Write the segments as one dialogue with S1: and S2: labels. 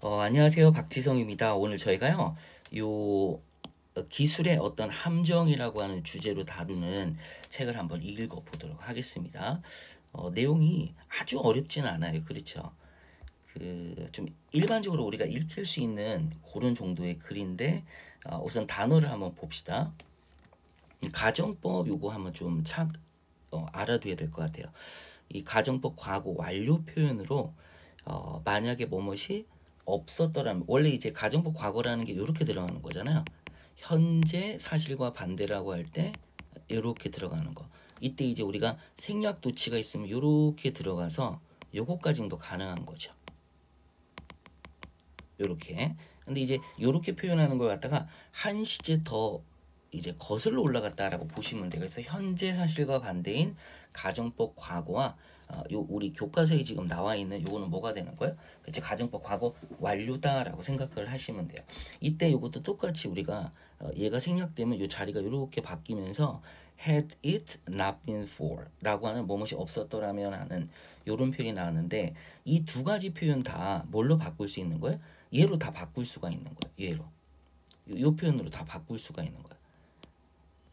S1: 안녕하세요. 박지성입니다. 오늘 저희가요, 기술의 어떤 함정이라고 하는 주제로 다루는 책을 한번 읽어보도록 하겠습니다. 내용이 아주 어렵진 않아요. 그렇죠? 좀 일반적으로 우리가 읽힐 수 있는 그런 정도의 글인데, 우선 단어를 한번 봅시다. 가정법 요거 한번 좀 알아둬야 될 것 같아요. 이 가정법 과거 완료 표현으로 만약에 뭐뭇이 없었더라면, 원래 이제 가정법 과거라는 게 이렇게 들어가는 거잖아요. 현재 사실과 반대라고 할 때 이렇게 들어가는 거. 이때 이제 우리가 생략 도치가 있으면 이렇게 들어가서 요거까지도 가능한 거죠. 요렇게. 근데 이제 요렇게 표현하는 걸 갖다가 한 시제 더 이제 거슬러 올라갔다라고 보시면 돼요. 그래서 현재 사실과 반대인 가정법 과거와 요 우리 교과서에 지금 나와 있는 요거는 뭐가 되는 거예요? 그치, 가정법 과거 완료다라고 생각을 하시면 돼요. 이때 요것도 똑같이 우리가 얘가 생략되면 요 자리가 요렇게 바뀌면서 had it not been for 라고 하는 뭐뭇이 없었더라면 하는 요런 표현이 나왔는데, 이 두 가지 표현 다 뭘로 바꿀 수 있는 거예요? 얘로 다 바꿀 수가 있는 거예요. 얘로. 요 표현으로 다 바꿀 수가 있는 거예요.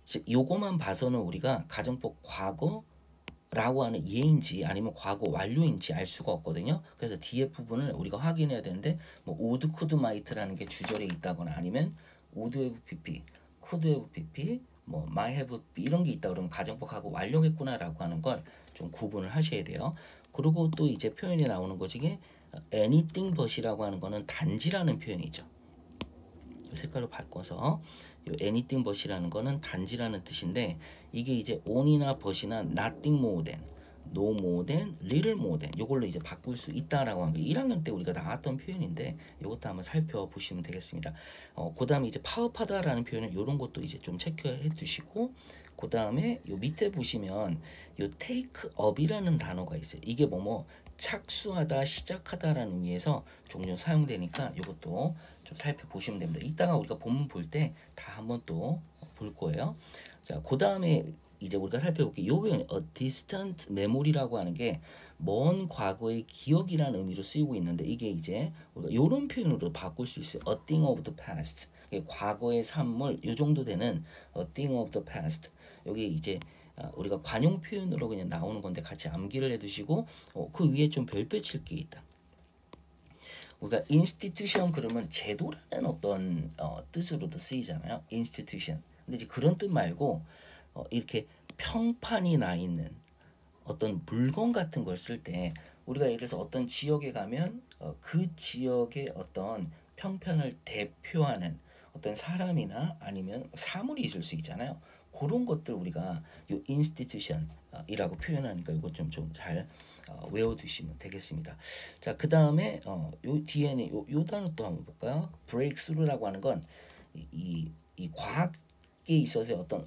S1: 즉 요거만 봐서는 우리가 가정법 과거라고 하는 예인지 아니면 과거 완료인지 알 수가 없거든요. 그래서 뒤에 부분을 우리가 확인해야 되는데, 뭐 would, could, might라는 게 주절에 있다거나 아니면 would have pp, could have pp, 뭐 might have p 이런 게 있다 그러면 가정법 과거 완료겠구나라고 하는 걸 좀 구분을 하셔야 돼요. 그리고 또 이제 표현이 나오는 거 중에 anything but이라고 하는 거는 단지라는 표현이죠. 색깔로 바꿔서 요 anything but이라는 거는 단지라는 뜻인데, 이게 이제 on이나 but이나 nothing more than, no more than, little more than 요걸로 이제 바꿀 수 있다라고 하는 게 1학년 때 우리가 나왔던 표현인데, 요것도 한번 살펴보시면 되겠습니다. 그 다음에 이제 파업하다라는 표현은 요런 것도 이제 좀 체크해 두시고, 그 다음에 요 밑에 보시면 요 take up이라는 단어가 있어요. 이게 착수하다, 시작하다라는 의미에서 종종 사용되니까 이것도 좀 살펴보시면 됩니다. 이따가 우리가 본문 볼 때 다 한번 또 볼 거예요. 자, 그 다음에 이제 우리가 살펴볼게요. 요 표현, a distant memory라고 하는 게 먼 과거의 기억이라는 의미로 쓰이고 있는데, 이게 이제 우리가 요런 표현으로 바꿀 수 있어요. a thing of the past. 과거의 산물, 요 정도 되는 a thing of the past. 여기 이제 우리가 관용 표현으로 그냥 나오는 건데 같이 암기를 해두시고, 그 위에 좀 별표 칠 게 있다. 우리가 institution 그러면 제도라는 어떤 뜻으로도 쓰이잖아요. institution. 근데 이제 그런 뜻 말고 이렇게 평판이 나 있는 어떤 물건 같은 걸 쓸 때, 우리가 예를 들어서 어떤 지역에 가면 그 지역의 어떤 평판을 대표하는 어떤 사람이나 아니면 사물이 있을 수 있잖아요. 그런 것들 우리가 요 institution이라고 표현하니까 이거 좀 잘 외워두시면 되겠습니다. 자, 그 다음에 요 뒤에는 요 단어 또 한번 볼까요? breakthrough라고 하는 건 이 과학에 있어서 어떤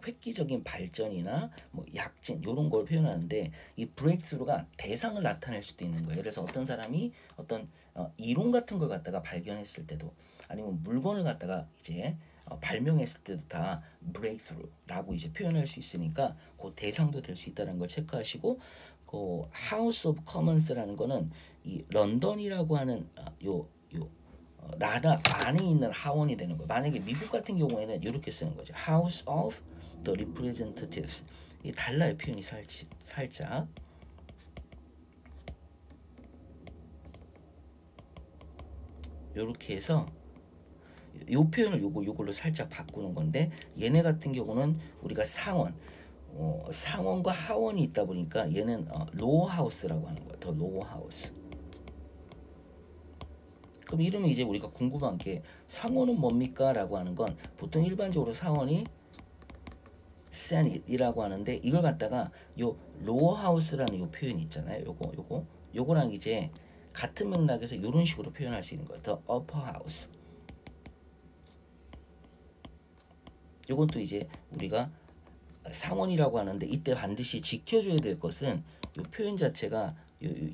S1: 획기적인 발전이나 뭐 약진 이런 걸 표현하는데, 이 breakthrough가 대상을 나타낼 수도 있는 거예요. 그래서 어떤 사람이 어떤 이론 같은 걸 갖다가 발견했을 때도, 아니면 물건을 갖다가 이제 발명했을 때도 다 breakthrough라고 이제 표현할 수 있으니까 그 대상도 될 수 있다는 걸 체크하시고, 그 House of Commons라는 거는 이 런던이라고 하는 나라 안에 있는 하원이 되는 거예요. 만약에 미국 같은 경우에는 이렇게 쓰는 거죠. House of the Representatives. 이 달라요, 표현이 살짝. 이렇게 해서 요 표현을 요걸로 살짝 바꾸는 건데, 얘네 같은 경우는 우리가 상원과 하원이 있다 보니까 얘는 로어 하우스라고 하는 거야. 더 로어 하우스. 그럼 이러면 이제 우리가 궁금한 게, 상원은 뭡니까? 라고 하는 건 보통 일반적으로 상원이 세닛이라고 하는데, 이걸 갖다가 요 로어 하우스라는 요 표현이 있잖아요. 요거랑 이제 같은 맥락에서 이런 식으로 표현할 수 있는 거예요. The upper house. 요건 또 이제 우리가 상원이라고 하는데, 이때 반드시 지켜줘야 될 것은 요 표현 자체가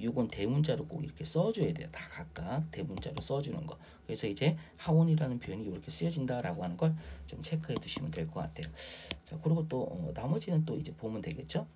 S1: 요건 대문자로 꼭 이렇게 써줘야 돼요. 다 각각 대문자로 써주는 거. 그래서 이제 하원이라는 표현이 이렇게 쓰여진다라고 하는 걸 좀 체크해 두시면 될 것 같아요. 자, 그리고 또 나머지는 또 이제 보면 되겠죠.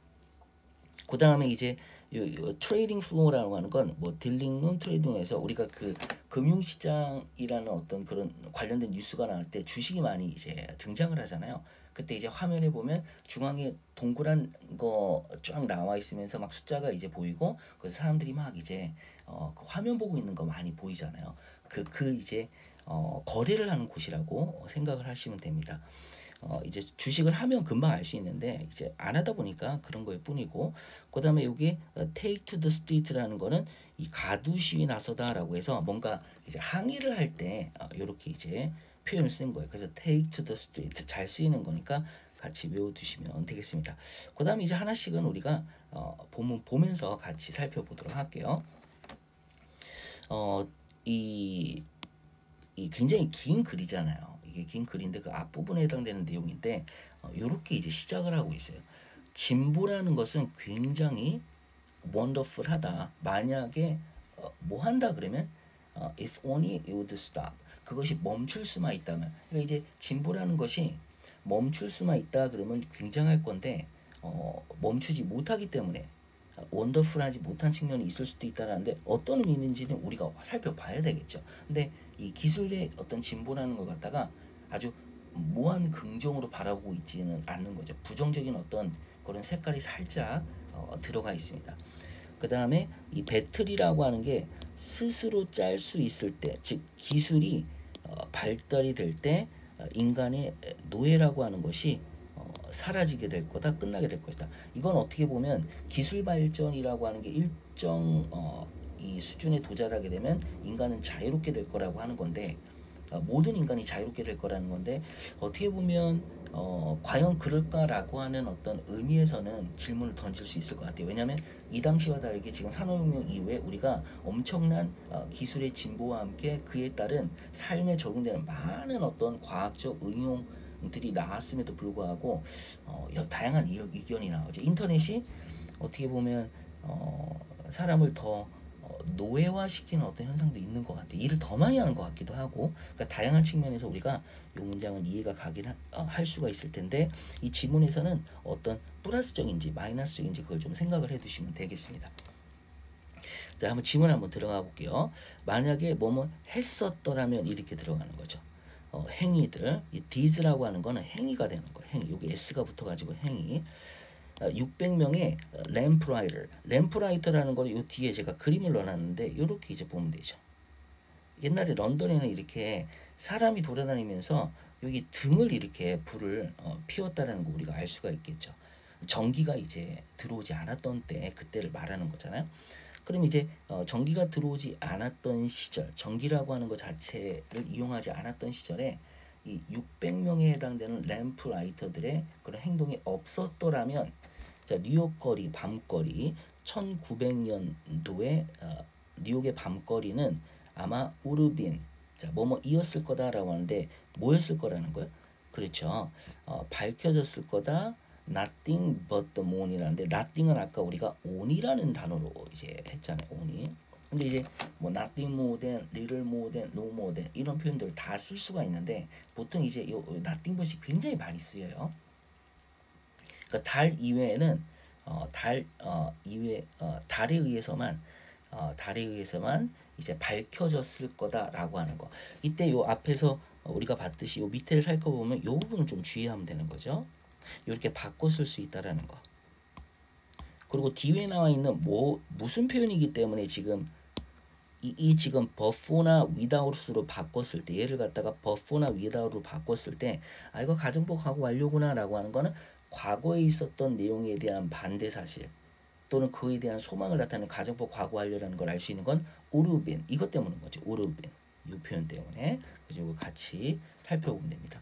S1: 그 다음에 이제 트레이딩 플로어라고 하는 건 뭐 딜링룸 트레이딩에서 우리가 그 금융시장이라는 어떤 그런 관련된 뉴스가 나올 때 주식이 많이 이제 등장을 하잖아요. 그때 이제 화면에 보면 중앙에 동그란 거 쫙 나와 있으면서 막 숫자가 이제 보이고 그래서 사람들이 막 이제 그 화면 보고 있는 거 많이 보이잖아요. 그 이제 거래를 하는 곳이라고 생각을 하시면 됩니다. 이제 주식을 하면 금방 알 수 있는데 이제 안 하다 보니까 그런 거일 뿐이고 그다음에 여기 take to the street라는 거는 이 가두 시위 나서다라고 해서 뭔가 이제 항의를 할 때 이렇게 이제 표현을 쓴 거예요. 그래서 take to the street 잘 쓰이는 거니까 같이 외워두시면 되겠습니다. 그다음에 이제 하나씩은 우리가 보면서 같이 살펴보도록 할게요. 이 굉장히 긴 글이잖아요. 이게 긴 글인데 그 앞부분에 해당되는 내용인데 이렇게 이제 시작을 하고 있어요. 진보라는 것은 굉장히 원더풀하다. 만약에 뭐 한다 그러면 if only it would stop. 그것이 멈출 수만 있다면. 그러니까 이제 진보라는 것이 멈출 수만 있다 그러면 굉장할 건데 멈추지 못하기 때문에 원더풀하지 못한 측면이 있을 수도 있다는데 어떤 의미 있는지는 우리가 살펴봐야 되겠죠. 근데 이 기술의 어떤 진보라는 걸 갖다가 아주 무한 긍정으로 바라보고 있지는 않는 거죠. 부정적인 어떤 그런 색깔이 살짝 들어가 있습니다. 그 다음에 이 배틀이라고 하는 게 스스로 짤 수 있을 때, 즉 기술이 발달이 될 때 인간의 노예라고 하는 것이 사라지게 될 거다, 끝나게 될 것이다. 이건 어떻게 보면 기술 발전이라고 하는 게 일정 이 수준에 도달하게 되면 인간은 자유롭게 될 거라고 하는 건데 모든 인간이 자유롭게 될 거라는 건데 어떻게 보면 과연 그럴까라고 하는 어떤 의미에서는 질문을 던질 수 있을 것 같아요. 왜냐하면 이 당시와 다르게 지금 산업혁명 이후에 우리가 엄청난 기술의 진보와 함께 그에 따른 삶에 적용되는 많은 어떤 과학적 응용들이 나왔음에도 불구하고 다양한 의견이 나오죠. 인터넷이 어떻게 보면 사람을 더 노예화시키는 어떤 현상도 있는 것 같아요. 일을 더 많이 하는 것 같기도 하고, 그러니까 다양한 측면에서 우리가 이 문장은 이해가 가긴 할 수가 있을 텐데 이 지문에서는 어떤 플러스적인지 마이너스적인지 그걸 좀 생각을 해두시면 되겠습니다. 자, 한번 지문 한번 들어가 볼게요. 만약에 뭐뭐 했었더라면 이렇게 들어가는 거죠. 행위들, 이 did라고 하는 거는 행위가 되는 거예요. 행위, 여기 s가 붙어가지고 행위. 600명의 램프라이터라는 거를 요 뒤에 제가 그림을 넣어놨는데 이렇게 이제 보면 되죠. 옛날에 런던에는 이렇게 사람이 돌아다니면서 여기 등을 이렇게 불을 피웠다라는 거 우리가 알 수가 있겠죠. 전기가 이제 들어오지 않았던 때 그때를 말하는 거잖아요. 그럼 이제 전기가 들어오지 않았던 시절, 전기라고 하는 것 자체를 이용하지 않았던 시절에 이 600명에 해당되는 램프라이터들의 그런 행동이 없었더라면 자, 뉴욕 거리, 밤거리 1900년도에 뉴욕의 밤거리는 아마 우르빈 자, 뭐뭐이었을 거다라고 하는데 뭐였을 거라는 거예요? 그렇죠. 밝혀졌을 거다. Nothing but the moon이라는데 nothing은 아까 우리가 on이라는 단어로 이제 했잖아요. on이. 근데 이제 뭐 nothing more than, little more than, no more than 이런 표현들 다 쓸 수가 있는데 보통 이제 요 nothing but이 굉장히 많이 쓰여요. 그러니까 달 이외에는 달에 의해서만 이제 밝혀졌을 거다라고 하는 거. 이때 요 앞에서 우리가 봤듯이 요 밑에를 살펴보면 요 부분을 좀 주의하면 되는 거죠. 이렇게 바꿔 쓸 수 있다라는 거. 그리고 뒤에 나와 있는 무슨 표현이기 때문에 지금 이 지금 버프나 without으로 바꿨을 때 얘를 갖다가 버프나 without으로 바꿨을 때 이거 가정법 과거 완료구나라고 하는 거는 과거에 있었던 내용에 대한 반대 사실 또는 그에 대한 소망을 나타내는 가정법 과거 완료라는 걸 알 수 있는 건 우르빈 이것 때문인 거죠. 우르빈 이 표현 때문에 그리고 같이 살펴보면 됩니다.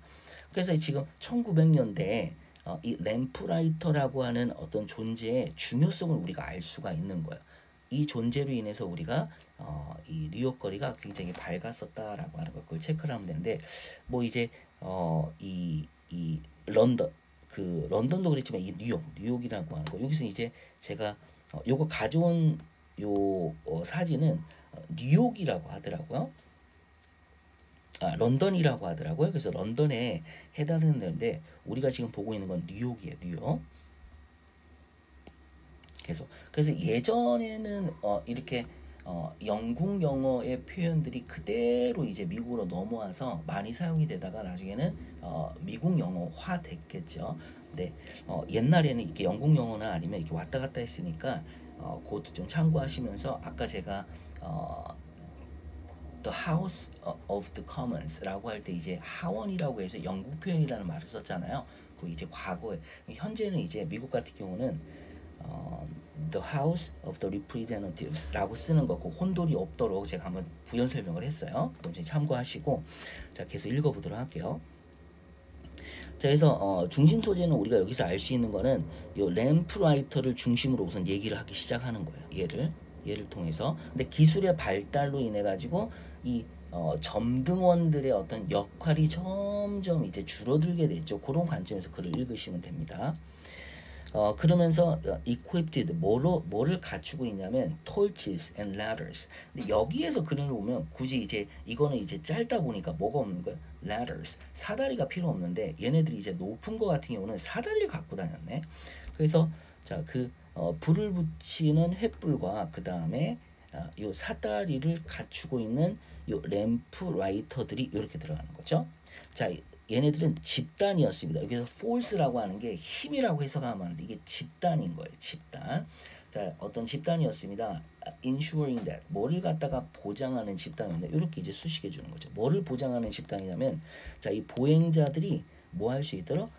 S1: 그래서 지금 1900년대에 이 램프라이터라고 하는 어떤 존재의 중요성을 우리가 알 수가 있는 거예요. 이 존재로 인해서 우리가 이 뉴욕 거리가 굉장히 밝았었다라고 하는 걸 그걸 체크를 하면 되는데 뭐 이제 이 런던 런던도 그랬지만 이 뉴욕이라고 하는 거 여기서 이제 제가 요거 가져온 요 사진은 뉴욕이라고 하더라고요. 런던이라고 하더라고요. 그래서 런던에 해당하는데 우리가 지금 보고 있는 건 뉴욕이에요. 뉴욕. 계속. 그래서 예전에는 이렇게 영국 영어의 표현들이 그대로 이제 미국으로 넘어와서 많이 사용이 되다가 나중에는 미국 영어화 됐겠죠. 근데 옛날에는 이렇게 영국 영어나 아니면 이렇게 왔다 갔다 했으니까 그것도 좀 참고하시면서 아까 제가 The House of the Commons라고 할 때 이제 하원이라고 해서 영국 표현이라는 말을 썼잖아요. 그 이제 과거에, 현재는 이제 미국 같은 경우는 The House of the Representatives라고 쓰는 거, 그 혼돈이 없도록 제가 한번 부연 설명을 했어요. 그럼 이제 참고하시고, 자 계속 읽어보도록 할게요. 자, 그래서 중심 소재는 우리가 여기서 알 수 있는 거는 요 램프라이터를 중심으로 우선 얘기를 하기 시작하는 거예요. 얘를 통해서. 근데 기술의 발달로 인해 가지고 이 점등원들의 어떤 역할이 점점 이제 줄어들게 됐죠. 그런 관점에서 글을 읽으시면 됩니다. 그러면서 equipped 뭐를 갖추고 있냐면 torches and ladders. 근데 여기에서 그림을 보면 굳이 이제 이거는 이제 짧다 보니까 뭐가 없는 거야? ladders. 사다리가 필요 없는데 얘네들이 이제 높은 거 같은 경우는 사다리를 갖고 다녔네. 그래서 자, 불을 붙이는 횃불과 그 다음에 요 사다리를 갖추고 있는 요 램프 라이터들이 이렇게 들어가는 거죠. 자, 얘네들은 집단이었습니다. 여기서 force라고 하는 게 힘이라고 해석하면 안 돼. 이게 집단인 거예요. 집단. 자, 어떤 집단이었습니다. ensuring that 뭐를 갖다가 보장하는 집단인데 이렇게 이제 수식해 주는 거죠. 뭐를 보장하는 집단이냐면 자, 이 보행자들이 뭐 할 수 있도록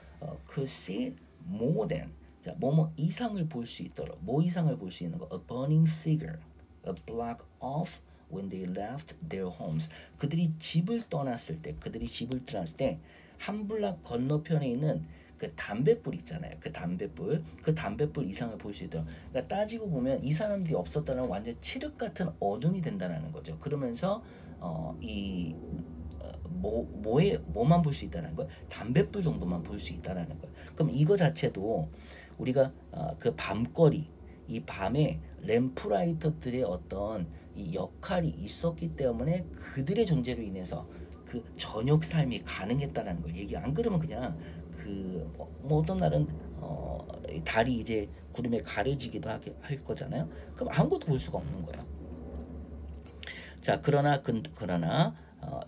S1: could see more than 자, 뭐뭐 이상을 볼 수 있도록 뭐 이상을 볼 수 있는 거 a burning cigar a block off when they left their homes. 그들이 집을 떠났을 때 한 블락 건너편에 있는 그 담뱃불 있잖아요. 그 담뱃불 이상을 볼 수 있도록. 그러니까 따지고 보면 이 사람들이 없었다면 완전 칠흑 같은 어둠이 된다는 거죠. 그러면서 뭐만 볼 수 있다는 거예요? 담뱃불 정도만 볼 수 있다는 거예요. 그럼 이거 자체도 우리가 그 밤거리, 이 밤에 램프라이터들의 어떤 이 역할이 있었기 때문에 그들의 존재로 인해서 그 저녁 삶이 가능했다라는 걸 얘기. 안 그러면 그냥 뭐 어떤 날은 달이 이제 구름에 가려지기도 할 거잖아요. 그럼 아무것도 볼 수가 없는 거예요. 자, 그러나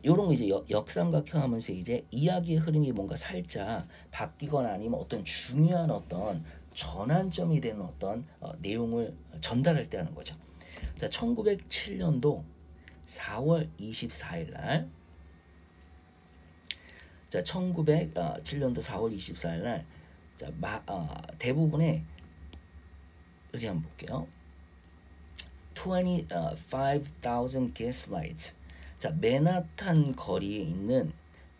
S1: 요런 거 이제 역삼각형 하면서 이제 이야기의 흐름이 뭔가 살짝 바뀌거나 아니면 어떤 중요한 어떤 전환점이 되는 어떤 내용을 전달할 때 하는 거죠. 자, 1907년도 4월 24일 날 자, 1907년도 4월 24일 날 자, 대부분의 여기 한번 볼게요. 25,000 gaslights. 자, 맨하탄 거리에 있는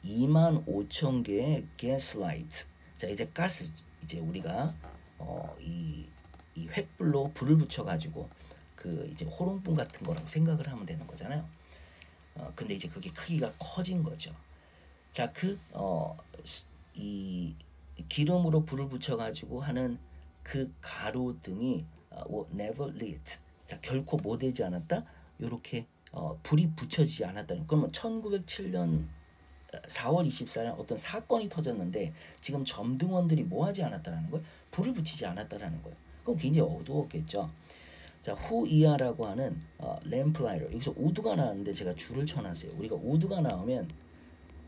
S1: 25,000개의 gaslights. 자, 이제 가스 이제 우리가 이 횃불로 불을 붙여 가지고 그 이제 호롱불 같은 거라고 생각을 하면 되는 거잖아요. 근데 이제 그게 크기가 커진 거죠. 자, 이 기름으로 불을 붙여 가지고 하는 그 가로등이 never lit. 자, 결코 뭐 되지 않았다? 요렇게 불이 붙여지지 않았다는. 그러면 1907년 4월 24일 어떤 사건이 터졌는데 지금 점등원들이 뭐 하지 않았다라는 거예요? 불을 붙이지 않았다라는 거예요. 그럼 굉장히 어두웠겠죠. 자, 후이아라고 하는 램프라이터. 여기서 우드가 나왔는데 제가 줄을 쳐놨어요. 우리가 우드가 나오면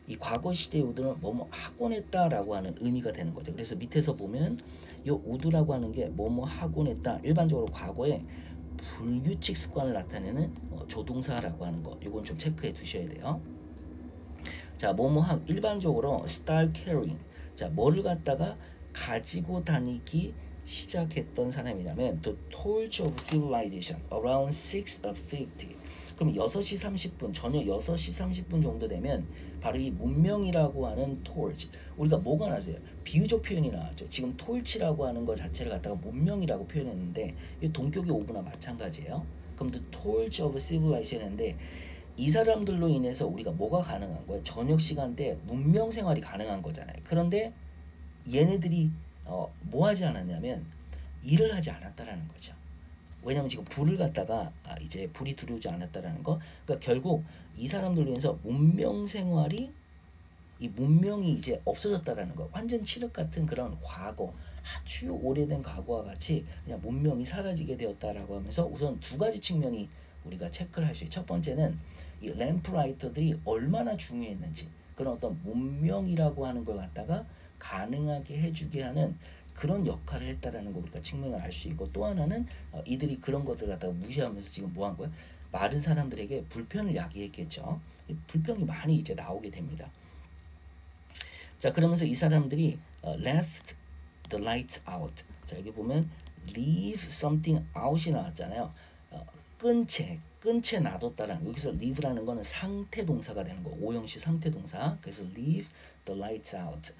S1: 이 과거 시대의 우드는 뭐뭐 하곤 했다라고 하는 의미가 되는 거죠. 그래서 밑에서 보면 이 우드라고 하는 게 뭐뭐 하곤 했다. 일반적으로 과거에 불규칙 습관을 나타내는 조동사라고 하는 거. 이건 좀 체크해 두셔야 돼요. 자, 일반적으로 start carrying. 자, 뭐를 갖다가 가지고 다니기 시작했던 사람이냐면 the torch of civilization around 6:50. 그럼 6시 30분, 저녁 6시 30분 정도 되면 바로 이 문명이라고 하는 torch. 우리가 뭐가 나왔어요? 비유적 표현이 나왔죠. 지금 torch라고 하는 거 자체를 갖다가 문명이라고 표현했는데 이 동격의 오브나 마찬가지예요. 그럼 the torch of civilization인데 이 사람들로 인해서 우리가 뭐가 가능한 거예요? 저녁 시간대 문명 생활이 가능한 거잖아요. 그런데 얘네들이 뭐 하지 않았냐면 일을 하지 않았다라는 거죠. 왜냐면 지금 불을 갖다가 이제 불이 들어오지 않았다라는 거. 그러니까 결국 이 사람들로 인해서 문명 생활이 이 문명이 이제 없어졌다라는 거. 완전 칠흑 같은 그런 과거 아주 오래된 과거와 같이 그냥 문명이 사라지게 되었다라고 하면서 우선 두 가지 측면이 우리가 체크를 할 수 있죠. 첫 번째는 이 램프라이터들이 얼마나 중요했는지, 그런 어떤 문명이라고 하는 걸 갖다가 가능하게 해주게 하는 그런 역할을 했다라는 거 우리가 측면을 알 수 있고, 또 하나는 이들이 그런 것들을 갖다가 무시하면서 지금 뭐 한 거야? 많은 사람들에게 불편을 야기했겠죠. 불평이 많이 이제 나오게 됩니다. 자, 그러면서 이 사람들이 left the lights out. 자, 여기 보면 leave something out이 나왔잖아요. 끈 채 놔뒀다라는, 여기서 leave라는 거는 상태 동사가 되는 거, 오형식 상태 동사. 그래서 leave the lights out.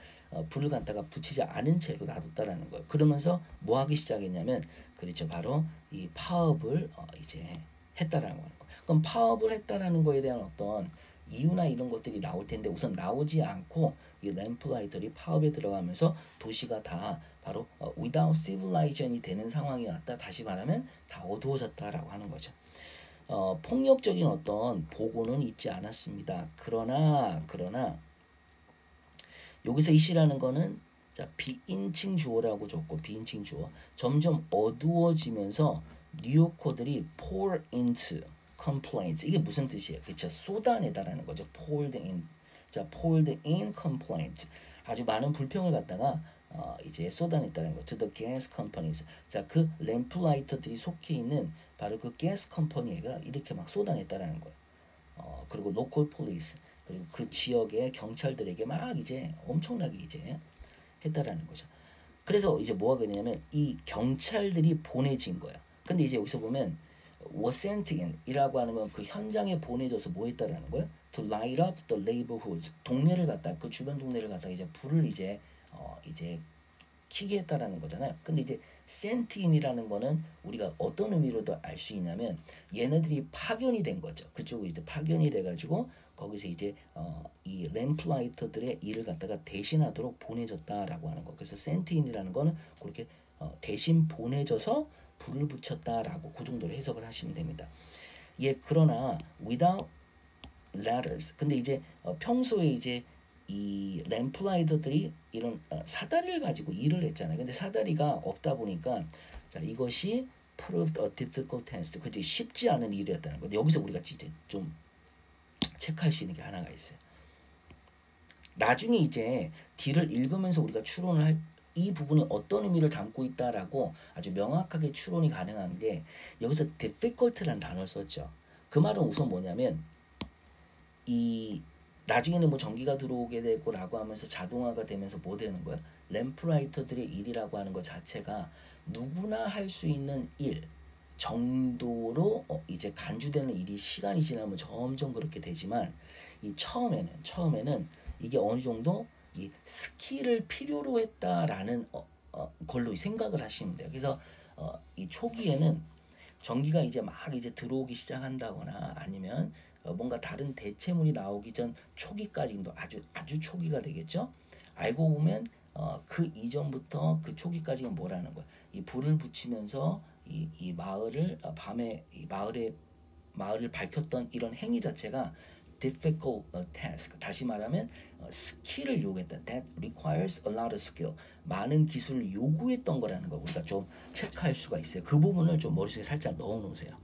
S1: 불을 갖다가 붙이지 않은 채로 놔뒀다라는 거예요. 그러면서 뭐 하기 시작했냐면, 그렇죠, 바로 이 파업을 이제 했다라는 거예요. 그럼 파업을 했다라는 거에 대한 어떤 이유나 이런 것들이 나올 텐데, 우선 나오지 않고 이 램플라이터들이 파업에 들어가면서 도시가 다 바로 without civilization이 되는 상황이 왔다. 다시 말하면 다 어두워졌다라고 하는 거죠. 폭력적인 어떤 보고는 있지 않았습니다. 그러나 여기서 이시라는 거는, 자, 비인칭 주어라고 줬고, 비인칭 주어 점점 어두워지면서 뉴요커들이 pour into complaints, 이게 무슨 뜻이에요? 그렇죠, 쏟아내다라는 거죠. poured in. 자, poured in complaints, 아주 많은 불평을 갖다가 이제 쏟아냈다는 거. to the gas companies. 자, 그 램플라이터들이 속해 있는 바로 그 가스 컴퍼니가 이렇게 막 쏟아냈다라는 거예요. 그리고 local police, 그리고 그 지역의 경찰들에게 막 이제 엄청나게 이제 했다라는 거죠. 그래서 이제 뭐가 되냐면 이 경찰들이 보내진 거예요. 근데 이제 여기서 보면 was sent in 이라고 하는 건 그 현장에 보내져서 뭐 했다라는 거예요? to light up the neighborhoods. 동네를 갖다, 그 주변 동네를 갖다 이제 불을 이제 켜게 했다라는 거잖아요. 근데 이제 sent in이라는 거는 우리가 어떤 의미로도 알 수 있냐면, 얘네들이 파견이 된 거죠. 그쪽으로 이제 파견이 돼가지고 거기서 이제 이 램플라이터들의 일을 갖다가 대신하도록 보내졌다라고 하는 거. 그래서 sent in이라는 거는 그렇게 대신 보내져서 불을 붙였다라고 그 정도로 해석을 하시면 됩니다. 예, 그러나 without ladders. 근데 이제 평소에 이제 이 램플라이더들이 이런 사다리를 가지고 일을 했잖아요. 근데 사다리가 없다 보니까, 자, 이것이 proved a difficult task. 그지, 쉽지 않은 일이었다는 거. 여기서 우리가 이제 좀 체크할 수 있는 게 하나가 있어요. 나중에 이제 D를 읽으면서 우리가 추론을 할 이 부분이 어떤 의미를 담고 있다라고 아주 명확하게 추론이 가능한 게, 여기서 difficult라는 단어를 썼죠. 그 말은 우선 뭐냐면, 이 나중에는 뭐 전기가 들어오게 되고 라고 하면서 자동화가 되면서 뭐 되는 거야? 램프라이터들의 일이라고 하는 것 자체가 누구나 할 수 있는 일 정도로 이제 간주되는 일이 시간이 지나면 점점 그렇게 되지만, 이 처음에는 이게 어느 정도 이 스킬을 필요로 했다라는 걸로 생각을 하시면 돼요. 그래서 이 초기에는 전기가 이제 막 이제 들어오기 시작한다거나 아니면 뭔가 다른 대체물이 나오기 전 초기까지도 아주 초기가 되겠죠. 알고 보면 그 이전부터 그 초기까지는 뭐라는 거야? 이 불을 붙이면서 이 마을을 밤에 이 마을을 밝혔던 이런 행위 자체가 difficult task. 다시 말하면 스킬을 요구했다. That requires a lot of skill. 많은 기술을 요구했던 거라는 거 우리가 좀 체크할 수가 있어요. 그 부분을 좀 머릿속에 살짝 넣어 놓으세요.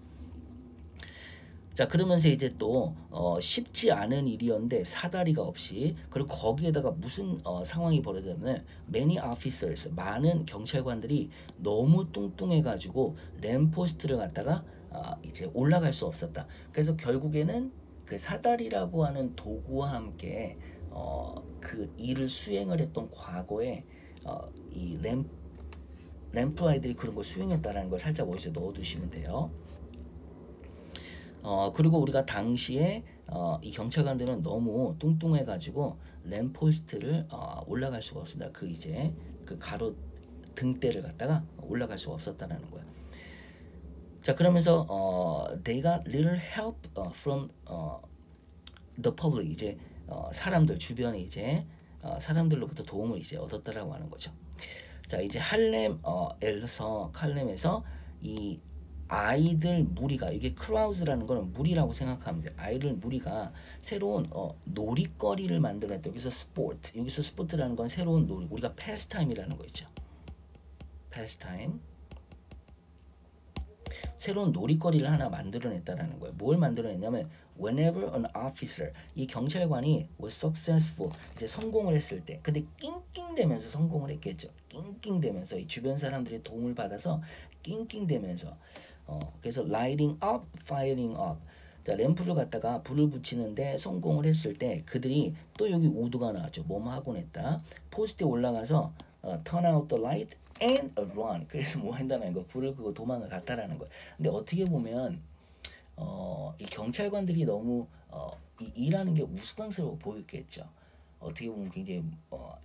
S1: 자, 그러면서 이제 또 쉽지 않은 일이었는데 사다리가 없이, 그리고 거기에다가 무슨 상황이 벌어졌냐면, many officers, 많은 경찰관들이 너무 뚱뚱해가지고 램포스트를 갖다가 이제 올라갈 수 없었다. 그래서 결국에는 그 사다리라고 하는 도구와 함께 그 일을 수행을 했던 과거에 이 램플라이들이 그런 걸 수행했다라는 걸 살짝 머릿속에 넣어두시면 돼요. 그리고 우리가 당시에 이 경찰관들은 너무 뚱뚱해가지고 램포스트를 올라갈 수가 없습니다. 그 이제 그 가로 등대를 갖다가 올라갈 수가 없었다라는 거야. 자, 그러면서 they got little help from the public. 이제 사람들 주변에 이제 사람들로부터 도움을 이제 얻었다라고 하는 거죠. 자, 이제 칼렘에서 이 아이들 무리가, 이게 크라우즈라는 거는 무리라고 생각하면 돼요. 아이들 무리가 새로운 놀이거리를 만들었다. 여기서 스포츠라는 건 새로운 놀이, 우리가 패스타임이라는 거 있죠. pastime. 새로운 놀이거리를 하나 만들어냈다라는 거예요. 뭘 만들어냈냐면 whenever an officer, 이 경찰관이 was successful, 이제 성공을 했을 때, 근데 낑낑대면서 성공을 했겠죠. 낑낑대면서 이 주변 사람들의 도움을 받아서 낑낑대면서 그래서 lighting up, firing up. 자, 램프를 갖다가 불을 붙이는데 성공을 했을 때 그들이 또 여기 우드가 나왔죠. 뭐뭐 하곤 했다. 포스트에 올라가서 turn out the light and run. 그래서 뭐 한다는 거, 불을 끄고 도망을 갔다라는 거예요. 근데 어떻게 보면 이 경찰관들이 너무 일하는 게 우스꽝스러워 보였겠죠. 어떻게 보면 굉장히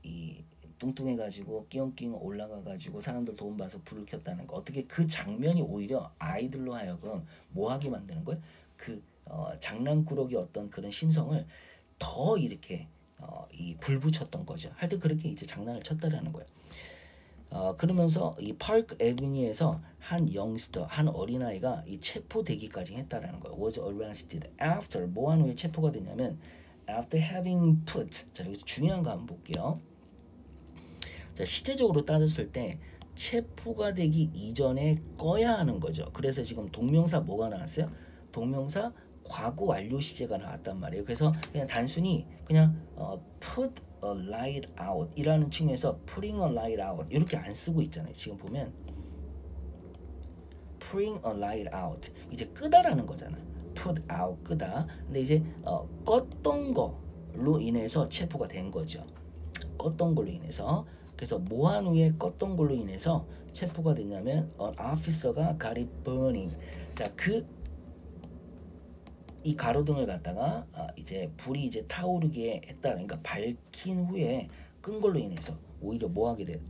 S1: 이 뚱뚱해가지고 끼엄끼엄 올라가가지고 사람들 도움 받아서 불을 켰다는 거. 어떻게 그 장면이 오히려 아이들로 하여금 뭐하게 만드는 거예요? 그 장난꾸러기 어떤 그런 심성을 더 이렇게 이 불 붙였던 거죠. 하여튼 그렇게 이제 장난을 쳤다라는 거예요. 그러면서 이 파크 애비뉴에서 한 영스터, 한 어린아이가 이 체포되기까지 했다라는 거예요. was arrested after, 뭐한 후에 체포가 됐냐면 after having put, 자 여기서 중요한 거 한번 볼게요. 자, 시제적으로 따졌을 때 체포가 되기 이전에 꺼야 하는 거죠. 그래서 지금 동명사 뭐가 나왔어요? 동명사 과거 완료 시제가 나왔단 말이에요. 그래서 그냥 단순히 그냥 put a light out 이라는 측면에서 putting a light out 이렇게 안 쓰고 있잖아요. 지금 보면 putting a light out 이제 끄다라는 거잖아. put out 끄다. 근데 이제 껐던 걸로 인해서 체포가 된 거죠. 껐던 걸로 인해서. 그래서 뭐한 후에 껐던 걸로 인해서 체포가 됐냐면 an officer가 got it burning. 자, 이 가로등을 갖다가 이제 불이 이제 타오르게 했다. 그러니까 밝힌 후에 끈 걸로 인해서 오히려 뭐하게 돼?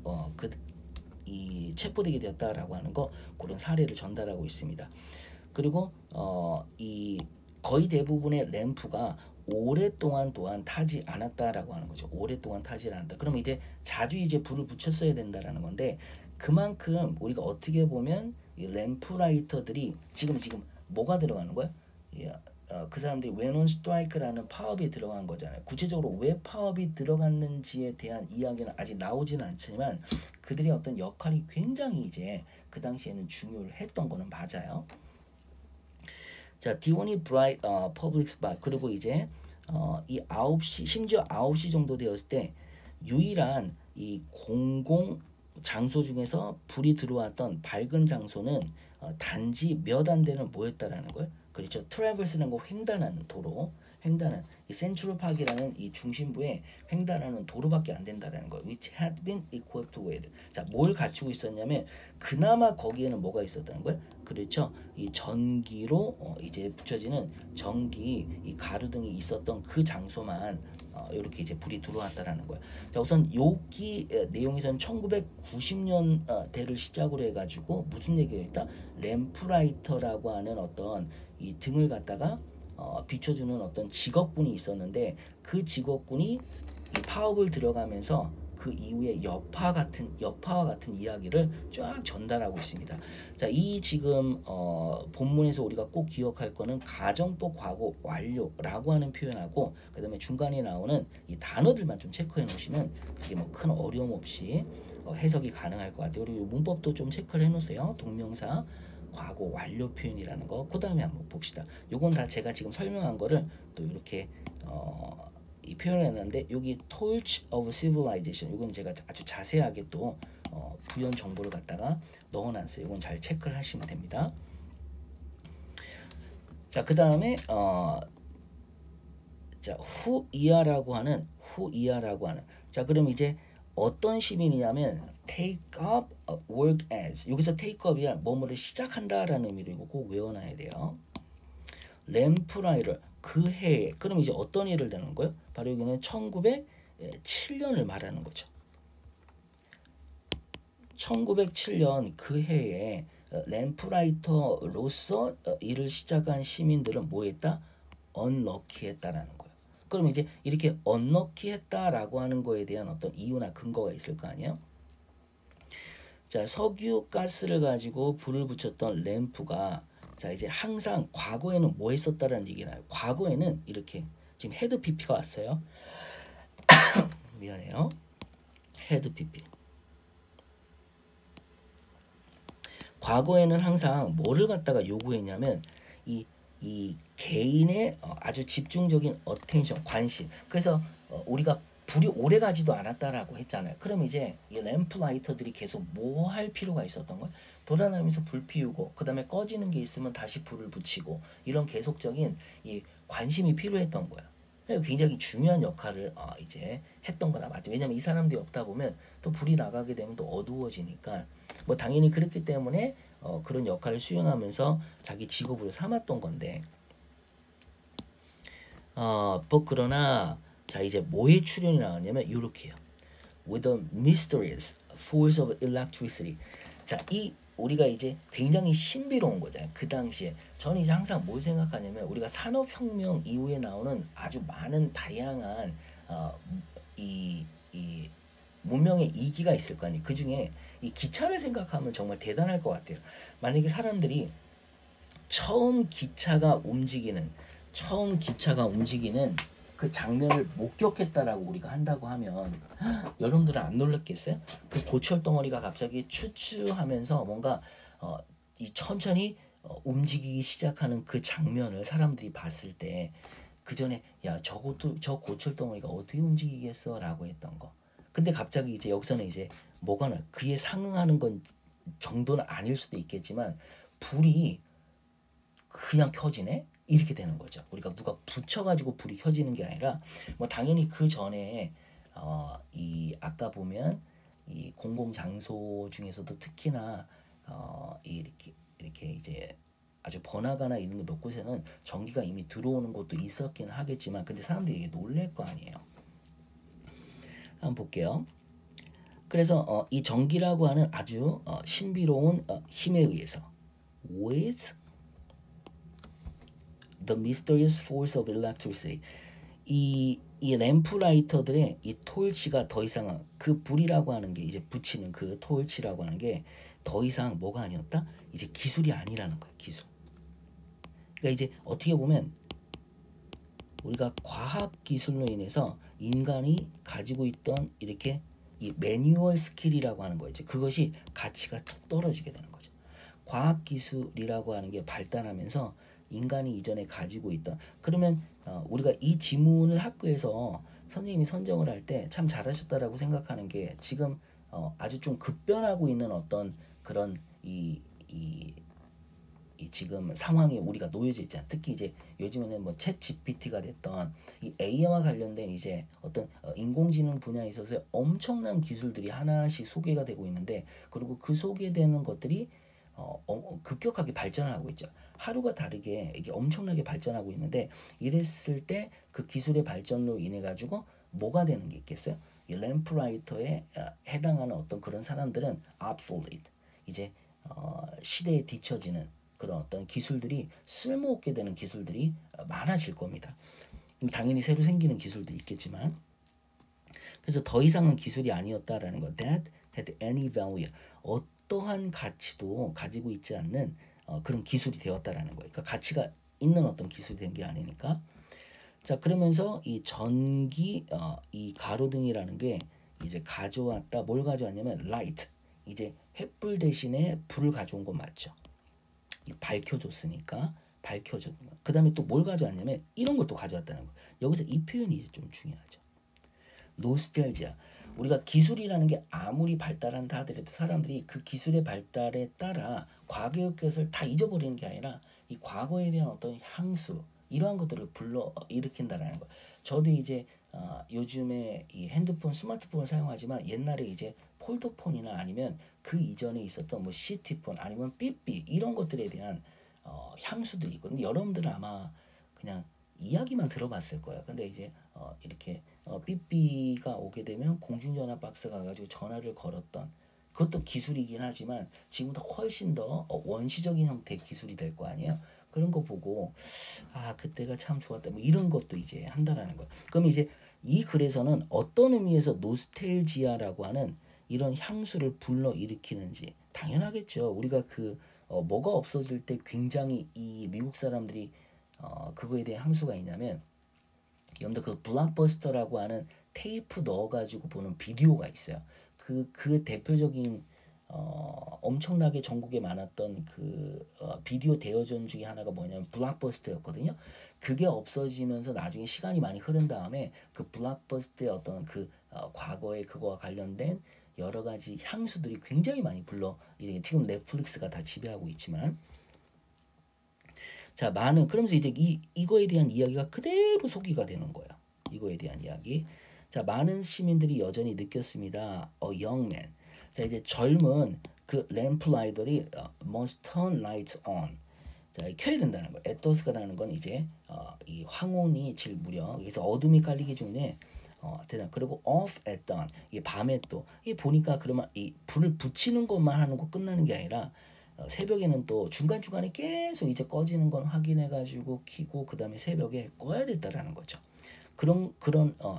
S1: 이 체포되게 되었다라고 하는 거, 그런 사례를 전달하고 있습니다. 그리고 이 거의 대부분의 램프가 오랫동안 또한 타지 않았다라고 하는 거죠. 오랫동안 타지 않았다. 그럼 이제 자주 이제 불을 붙였어야 된다라는 건데, 그만큼 우리가 어떻게 보면 이 램프 라이터들이 지금 뭐가 들어가는 거야? 그 사람들이 when on strike라는 파업이 들어간 거잖아요. 구체적으로 왜 파업이 들어갔는지에 대한 이야기는 아직 나오지는 않지만 그들의 어떤 역할이 굉장히 이제 그 당시에는 중요했던 거는 맞아요. 자, the only bright public spot, 그리고 이제 이 9시, 심지어 9시 정도 되었을 때 유일한 이 공공 장소 중에서 불이 들어왔던 밝은 장소는 단지 몇 안 되는 뭐였다라는 거예요? 그렇죠. 트래버스라는 거 횡단하는 도로, 횡단은 이 센트럴 파크라는 이 중심부에 횡단하는 도로밖에 안 된다라는 거예요. Which had been equipped with. 자, 뭘 갖추고 있었냐면 그나마 거기에는 뭐가 있었다는 거예요? 그렇죠. 이 전기로 이제 붙여지는 전기 이 가로등이 있었던 그 장소만 이렇게 이제 불이 들어왔다라는 거예요. 자, 우선 여기 내용에서는 1990년대를 시작으로 해가지고 무슨 얘기가 있다? 램프라이터라고 하는 어떤 이 등을 갖다가 비춰주는 어떤 직업군이 있었는데 그 직업군이 이 파업을 들어가면서 그 이후에 여파와 같은 이야기를 쫙 전달하고 있습니다. 자, 이 지금 본문에서 우리가 꼭 기억할 거는 가정법 과거 완료라고 하는 표현하고 그다음에 중간에 나오는 이 단어들만 좀 체크해 놓으시면 그게 뭐 큰 어려움 없이 해석이 가능할 것 같아요. 그리고 문법도 좀 체크를 해 놓으세요. 동명사 과거 완료 표현이라는 거. 그 다음에 한번 봅시다. 요건 다 제가 지금 설명한 거를 또 이렇게 이 표현했는데 여기 torch of civilization 이건 제가 아주 자세하게 또 부연 정보를 갖다가 넣어놨어요. 이건 잘 체크를 하시면 됩니다. 자, 그 다음에 자, who이야라고 하는 자, 그럼 이제 어떤 시민이냐면 take up work as, 여기서 take up이야 뭐뭐를 시작한다라는 의미로 이거 꼭 외워놔야 돼요. 램프라이터 그 해에, 그럼 이제 어떤 일을 되는 거예요? 바로 여기는 1907년을 말하는 거죠. 1907년 그 해에 램프라이터로서 일을 시작한 시민들은 뭐 했다? unlucky했다라는 거예요. 그럼 이제 이렇게 unlucky했다라고 하는 거에 대한 어떤 이유나 근거가 있을 거 아니에요? 자, 석유 가스를 가지고 불을 붙였던 램프가 자, 이제 항상 과거에는 뭐 했었다라는 얘기 나요. 과거에는 이렇게 지금 헤드 PP가 왔어요. 미안해요. 헤드 PP. 과거에는 항상 뭐를 갖다가 요구했냐면 이 개인의 아주 집중적인 어텐션, 관심. 그래서 우리가 불이 오래 가지도 않았다라고 했잖아요. 그럼 이제 이 램프라이터들이 계속 뭐 할 필요가 있었던 거예요? 돌아다니면서 불 피우고 그다음에 꺼지는 게 있으면 다시 불을 붙이고 이런 계속적인 이 관심이 필요했던 거예요. 굉장히 중요한 역할을 이제 했던 거나 맞죠. 왜냐면 이 사람들이 없다 보면 또 불이 나가게 되면 또 어두워지니까 뭐 당연히 그렇기 때문에 그런 역할을 수행하면서 자기 직업으로 삼았던 건데 뭐 그러나 자 이제 뭐에 출연이 나왔냐면 이렇게요. With the mysterious force of electricity. 자, 이 우리가 이제 굉장히 신비로운 거잖아요. 그 당시에 저는 이제 항상 뭘 생각하냐면 우리가 산업혁명 이후에 나오는 아주 많은 다양한 이 문명의 이기가 있을 거 아니에요. 그 중에 이 기차를 생각하면 정말 대단할 것 같아요. 만약에 사람들이 처음 기차가 움직이는 그 장면을 목격했다라고 우리가 한다고 하면 여러분들은 안 놀랐겠어요? 그 고철 덩어리가 갑자기 추추하면서 뭔가 이 천천히 움직이기 시작하는 그 장면을 사람들이 봤을 때 그 전에 야 저것도 저 고철 덩어리가 어떻게 움직이겠어라고 했던 거. 근데 갑자기 이제 여기서는 이제 뭐가 나 그에 상응하는 건 정도는 아닐 수도 있겠지만 불이 그냥 켜지네? 이렇게 되는 거죠. 우리가 누가 붙여가지고 불이 켜지는 게 아니라 뭐 당연히 그 전에 이 아까 보면 이 공공 장소 중에서도 특히나 이렇게 이제 아주 번화가나 이런 몇 곳에는 전기가 이미 들어오는 곳도 있었긴 하겠지만 근데 사람들이 이게 놀랄 거 아니에요. 한번 볼게요. 그래서 이 전기라고 하는 아주 신비로운 힘에 의해서 with the mysterious force of electricity. 이 램프라이터들의 이 토일치가 더 이상 그 불이라고 하는 게 이제 붙이는 그 토일치라고 하는 게 더 이상 뭐가 아니었다? 이제 기술이 아니라는 거야, 기술. 그러니까 이제 어떻게 보면 우리가 과학 기술로 인해서 인간이 가지고 있던 이렇게 이 매뉴얼 스킬이라고 하는 거죠. 그것이 가치가 툭 떨어지게 되는 거죠. 과학 기술이라고 하는 게 발달하면서 인간이 이전에 가지고 있던 그러면 우리가 이 지문을 학교에서 선생님이 선정을 할 때 참 잘하셨다라고 생각하는 게 지금 아주 좀 급변하고 있는 어떤 그런 이 지금 상황에 우리가 놓여져 있잖아. 특히 이제 요즘에는 뭐 챗 GPT가 됐던 이 AI와 관련된 이제 어떤 인공지능 분야에 있어서 엄청난 기술들이 하나씩 소개가 되고 있는데 그리고 그 소개되는 것들이 급격하게 발전하고 있죠. 하루가 다르게 이게 엄청나게 발전하고 있는데 이랬을 때 그 기술의 발전으로 인해 가지고 뭐가 되는 게 있겠어요? 이 램프라이터에 해당하는 어떤 그런 사람들은 obsolete 이제 시대에 뒤처지는 그런 어떤 기술들이 쓸모없게 되는 기술들이 많아질 겁니다. 당연히 새로 생기는 기술도 있겠지만 그래서 더 이상은 기술이 아니었다라는 거. That had any value. 어떠한 가치도 가지고 있지 않는 그런 기술이 되었다라는 거예요. 그러니까 가치가 있는 어떤 기술이 된 게 아니니까. 자 그러면서 이 전기 이 가로등이라는 게 이제 가져왔다. 뭘 가져왔냐면 light. 이제 횃불 대신에 불을 가져온 건 맞죠. 밝혀줬으니까 밝혀준 거. 그 다음에 또 뭘 가져왔냐면 이런 것도 가져왔다는 거. 여기서 이 표현이 이제 좀 중요하죠. 노스텔지아. 우리가 기술이라는 게 아무리 발달한다 하더라도 사람들이 그 기술의 발달에 따라 과거의 것을 다 잊어버리는 게 아니라 이 과거에 대한 어떤 향수 이러한 것들을 불러 일으킨다라는 거. 저도 이제 요즘에 이 핸드폰, 스마트폰을 사용하지만 옛날에 이제 폴더폰이나 아니면 그 이전에 있었던 뭐 시티폰 아니면 삐삐 이런 것들에 대한 향수들이 있거든요. 여러분들은 아마 그냥 이야기만 들어봤을 거예요. 근데 이제 이렇게 삐삐가 오게 되면 공중전화 박스가 가지고 전화를 걸었던 그것도 기술이긴 하지만 지금보다 훨씬 더 원시적인 형태의 기술이 될 거 아니에요. 그런 거 보고 그때가 참 좋았다 뭐 이런 것도 이제 한다라는 거예요. 그럼 이제 이 글에서는 어떤 의미에서 노스텔지아라고 하는 이런 향수를 불러 일으키는지 당연하겠죠. 우리가 그 뭐가 없어질 때 굉장히 이 미국 사람들이 그거에 대한 향수가 있냐면 여러분들 그 블록버스터라고 하는 테이프 넣어가지고 보는 비디오가 있어요. 그 대표적인 엄청나게 전국에 많았던 그 비디오 대여점 중에 하나가 뭐냐면 블록버스터였거든요. 그게 없어지면서 나중에 시간이 많이 흐른 다음에 그 블록버스터의 어떤 그 과거의 그거와 관련된 여러 가지 향수들이 굉장히 많이 불러 이게 지금 넷플릭스가 다 지배하고 있지만 자 많은 그러면서 이제 이거에 대한 이야기가 그대로 소개가 되는 거예요. 이거에 대한 이야기. 자 많은 시민들이 여전히 느꼈습니다. young man. 자 이제 젊은 그 램플라이더들이 must turn lights on. 자 켜야 된다는 거. 에토스가라는 건 이제 이 황혼이 질 무렵 그래서 어둠이 깔리기 전에 대단 그리고 off at dawn 이게 밤에 또 이게 보니까 그러면 이 불을 붙이는 것만 하는 거 끝나는 게 아니라 새벽에는 또 중간중간에 계속 이제 꺼지는 건 확인해 가지고 켜고 그다음에 새벽에 꺼야 됐다라는 거죠. 그런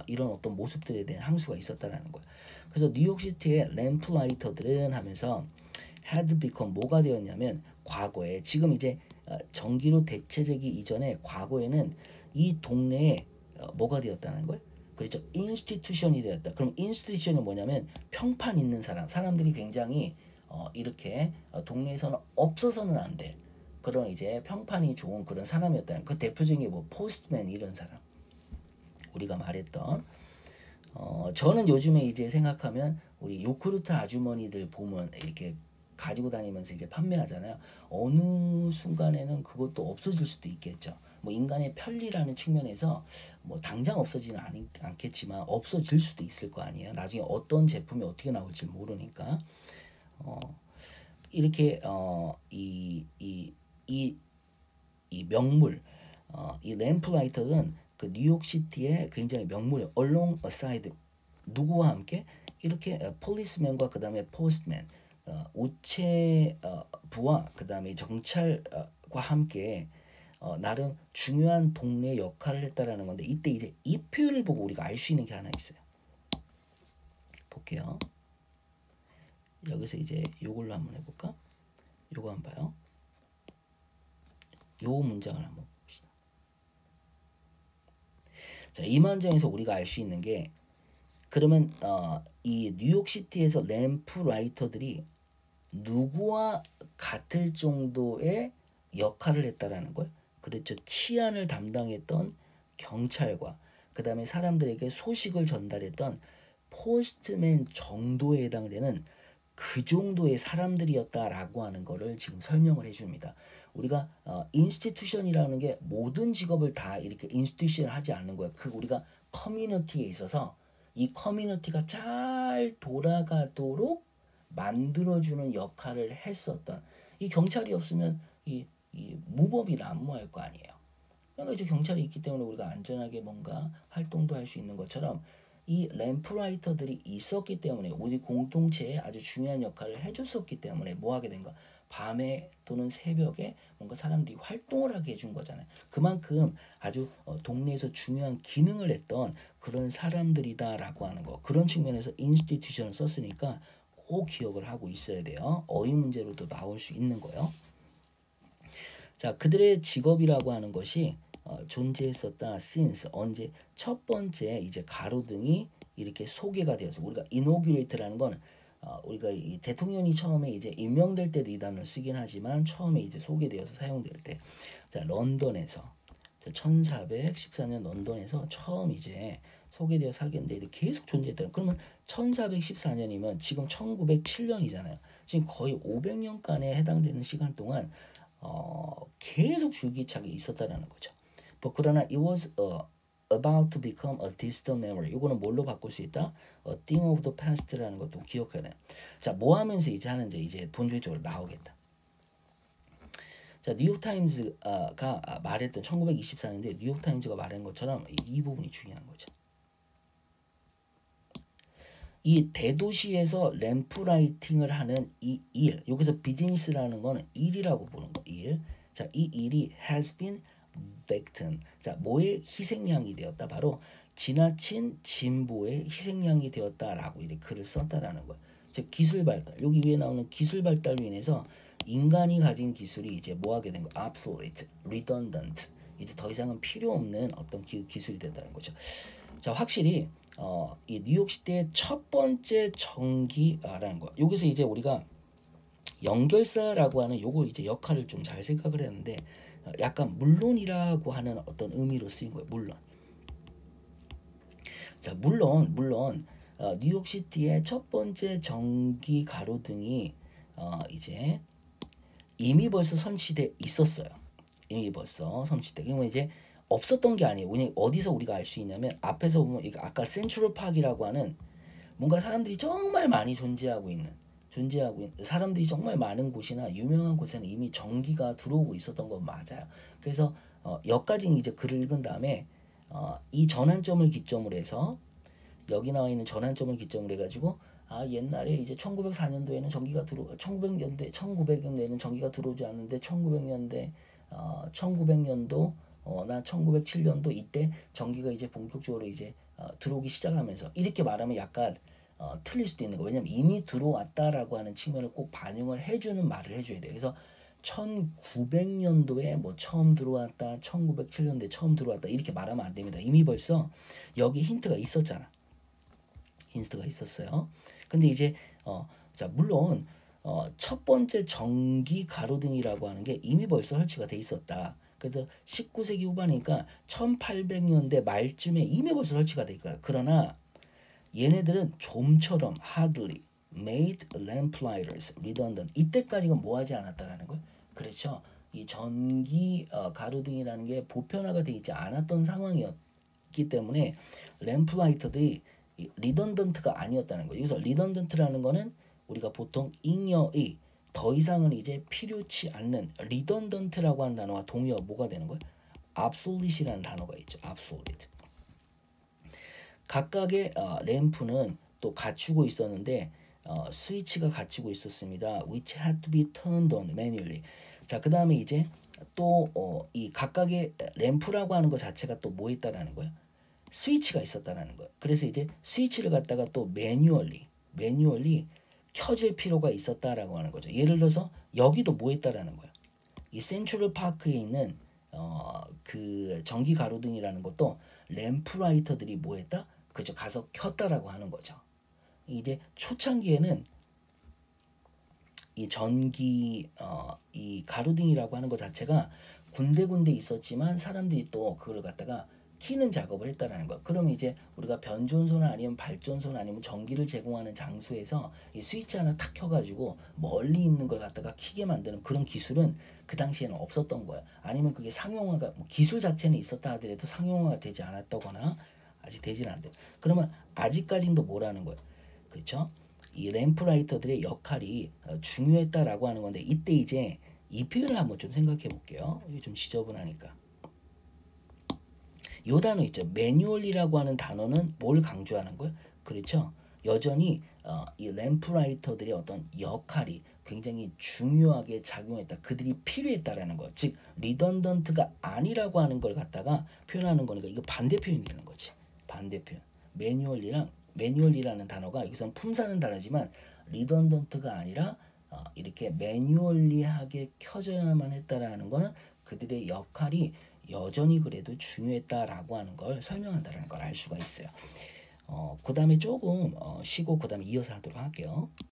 S1: 이런 어떤 모습들에 대한 항수가 있었다라는 거예요. 그래서 뉴욕시티의 램플라이터들은 하면서 had become 뭐가 되었냐면 과거에 지금 이제 전기로 대체되기 이전에 과거에는 이 동네에 뭐가 되었다는 거예요? 그렇죠. 인스티튜션이 되었다. 그럼 인스티튜션이 뭐냐면 평판 있는 사람들이 굉장히 이렇게 동네에서는 없어서는 안 될 그런 이제 평판이 좋은 그런 사람이었다는 그 대표적인 게 뭐 포스트맨 이런 사람 우리가 말했던 저는 요즘에 이제 생각하면 우리 요크루트 아주머니들 보면 이렇게 가지고 다니면서 이제 판매하잖아요. 어느 순간에는 그것도 없어질 수도 있겠죠. 뭐 인간의 편리라는 측면에서 뭐 당장 없어지는 않겠지만 없어질 수도 있을 거 아니에요. 나중에 어떤 제품이 어떻게 나올지 모르니까 이렇게 이 명물 이 램플라이터는 그 뉴욕시티의 굉장히 명물이에요. along aside 누구와 함께 이렇게 폴리스맨과 그 다음에 포스트맨 우체부와 그 다음에 정찰과 함께 나름 중요한 동네 역할을 했다라는 건데 이때 이제 이 표현을 보고 우리가 알 수 있는 게 하나 있어요. 볼게요. 여기서 이제 요걸로 한번 해볼까? 요거 한번 봐요. 요 문장을 한번 봅시다. 자, 이 문장에서 우리가 알 수 있는 게 그러면 이 뉴욕시티에서 램프라이터들이 누구와 같을 정도의 역할을 했다라는 거예요. 그렇죠. 치안을 담당했던 경찰과 그 다음에 사람들에게 소식을 전달했던 포스트맨 정도에 해당되는 그 정도의 사람들이었다라고 하는 거를 지금 설명을 해줍니다. 우리가 인스티튜션이라는 게 모든 직업을 다 이렇게 인스티튜션 하지 않는 거예요. 그 우리가 커뮤니티에 있어서 이 커뮤니티가 잘 돌아가도록 만들어주는 역할을 했었던 이 경찰이 없으면 이 무법이 난무할 거 아니에요. 그러니까 이제 경찰이 있기 때문에 우리가 안전하게 뭔가 활동도 할 수 있는 것처럼 이 램프라이터들이 있었기 때문에 우리 공동체에 아주 중요한 역할을 해줬었기 때문에 뭐 하게 된가 밤에 또는 새벽에 뭔가 사람들이 활동을 하게 해준 거잖아요. 그만큼 아주 동네에서 중요한 기능을 했던 그런 사람들이다라고 하는 거 그런 측면에서 인스티튜션을 썼으니까 꼭 기억을 하고 있어야 돼요. 어휘 문제로도 나올 수 있는 거예요. 자, 그들의 직업이라고 하는 것이 존재했었다. since 언제 첫 번째 이제 가로등이 이렇게 소개가 되어서 우리가 inaugurate라는 건 우리가 이 대통령이 처음에 이제 임명될 때도 이 단어를 쓰긴 하지만 처음에 이제 소개되어서 사용될 때, 자 런던에서 1414년 런던에서 처음 이제 소개되어 사겠는데 계속 존재했다. 그러면 1414년이면 지금 1907년이잖아요. 지금 거의 500년간에 해당되는 시간 동안 계속 줄기차게 있었다라는 거죠. 그러나 it was about to become a distant memory. 이거는 뭘로 바꿀 수 있다? A thing of the past라는 것도 기억해야 돼요. 자, 뭐 하면서 이제 하는지 이제 본질적으로 나오겠다. 자, 뉴욕타임즈가 말했던 1924년인데 뉴욕타임즈가 말한 것처럼 이 부분이 중요한 거죠. 이 대도시에서 램프라이팅을 하는 이 일, 여기서 비즈니스라는 거는 일이라고 보는 거, 일. 자, 이 일이 has been victim. 자, 뭐의 희생양이 되었다? 바로 지나친 진보의 희생양이 되었다라고 이렇게 글을 썼다라는 거예요. 즉 기술 발달. 여기 위에 나오는 기술 발달로 인해서 인간이 가진 기술이 이제 뭐 하게 된 거? obsolete, redundant. 이제 더 이상은 필요 없는 어떤 기술이 된다는 거죠. 자, 확실히 이 뉴욕시대의 첫 번째 전기라는 거. 여기서 이제 우리가 연결사라고 하는 요거 이제 역할을 좀 잘 생각을 했는데 약간 물론이라고 하는 어떤 의미로 쓰인 거예요. 물론. 자, 물론 뉴욕시티의 첫 번째 전기 가로등이 이제 이미 벌써 설치돼 있었어요. 이미 벌써 설치돼. 그러면 이제 없었던 게 아니에요. 왜냐 어디서 우리가 알 수 있냐면 앞에서 보면 이거 아까 센트럴 파크라고 하는 뭔가 사람들이 정말 많이 존재하고 있는 사람들이 정말 많은 곳이나 유명한 곳에는 이미 전기가 들어오고 있었던 건 맞아요. 그래서 여기까지 이제 글을 읽은 다음에 이 전환점을 기점으로 해서 여기 나와 있는 전환점을 기점으로 해가지고 옛날에 이제 1904년도에는 전기가 1900년대에는 전기가 들어오지 않는데 1900년대 1900년도 나 1907년도 이때 전기가 이제 본격적으로 이제 들어오기 시작하면서 이렇게 말하면 약간 틀릴 수도 있는 거. 왜냐면 이미 들어왔다라고 하는 측면을 꼭 반영을 해주는 말을 해줘야 돼요. 그래서 1900년도에 뭐 처음 들어왔다, 1907년도에 처음 들어왔다 이렇게 말하면 안 됩니다. 이미 벌써 여기 힌트가 있었잖아. 힌트가 있었어요. 근데 이제 자 물론 첫 번째 전기 가로등이라고 하는 게 이미 벌써 설치가 돼 있었다. 그래서 19세기 후반이니까 1800년대 말쯤에 이미 벌써 설치가 돼 있거나. 그러나 얘네들은 좀처럼 hardly made lamplighters redundant. 이때까지는 뭐 하지 않았다라는 거예요. 그렇죠. 이 전기 가로등이라는 게 보편화가 되어 있지 않았던 상황이었기 때문에 램플라이터들이 리던던트가 아니었다는 거예요. 여기서 리던던트라는 거는 우리가 보통 잉여의 더 이상은 이제 필요치 않는 리던던트라고 하는 단어와 동의어 뭐가 되는 거예요? obsolete이라는 단어가 있죠. obsolete. 각각의 램프는 또 갖추고 있었는데 스위치가 갖추고 있었습니다. which had to be turned on manually. 자, 그 다음에 이제 또 이 각각의 램프라고 하는 것 자체가 또 뭐 있다라는 거예요? 스위치가 있었다라는 거예요. 그래서 이제 스위치를 갖다가 또 매뉴얼리 켜질 필요가 있었다라고 하는 거죠. 예를 들어서 여기도 뭐 했다라는 거예요. 이 센트럴 파크에 있는 그 전기 가로등이라는 것도 램프라이터들이 뭐 했다? 그죠, 가서 켰다라고 하는 거죠. 이제 초창기에는 이 전기 이 가로등이라고 하는 것 자체가 군데군데 있었지만 사람들이 또 그걸 갖다가 키는 작업을 했다라는 거. 그러면 이제 우리가 변전소나 아니면 발전소나 아니면 전기를 제공하는 장소에서 이 스위치 하나 탁 켜가지고 멀리 있는 걸 갖다가 키게 만드는 그런 기술은 그 당시에는 없었던 거야. 아니면 그게 상용화가 뭐 기술 자체는 있었다 하더라도 상용화가 되지 않았다거나 아직 되지는 않대. 그러면 아직까지도 뭐라는 거야, 그렇죠? 이 램프라이터들의 역할이 중요했다라고 하는 건데 이때 이제 이 표현을 한번 좀 생각해 볼게요. 이게 좀 지저분하니까. 요 단어 있죠. 매뉴얼이라고 하는 단어는 뭘 강조하는 거예요? 그렇죠. 여전히 이 램프라이터들의 어떤 역할이 굉장히 중요하게 작용했다. 그들이 필요했다라는 거. 즉 리던던트가 아니라고 하는 걸 갖다가 표현하는 거니까 이거 반대 표현이라는 거지. 반대 표현. 매뉴얼이라는 단어가 여기선 품사는 단어지만 리던던트가 아니라 이렇게 매뉴얼리하게 켜져야만 했다라는 거는 그들의 역할이 여전히 그래도 중요했다라고 하는 걸 설명한다는 걸 알 수가 있어요. 그 다음에 조금 쉬고 그 다음에 이어서 하도록 할게요.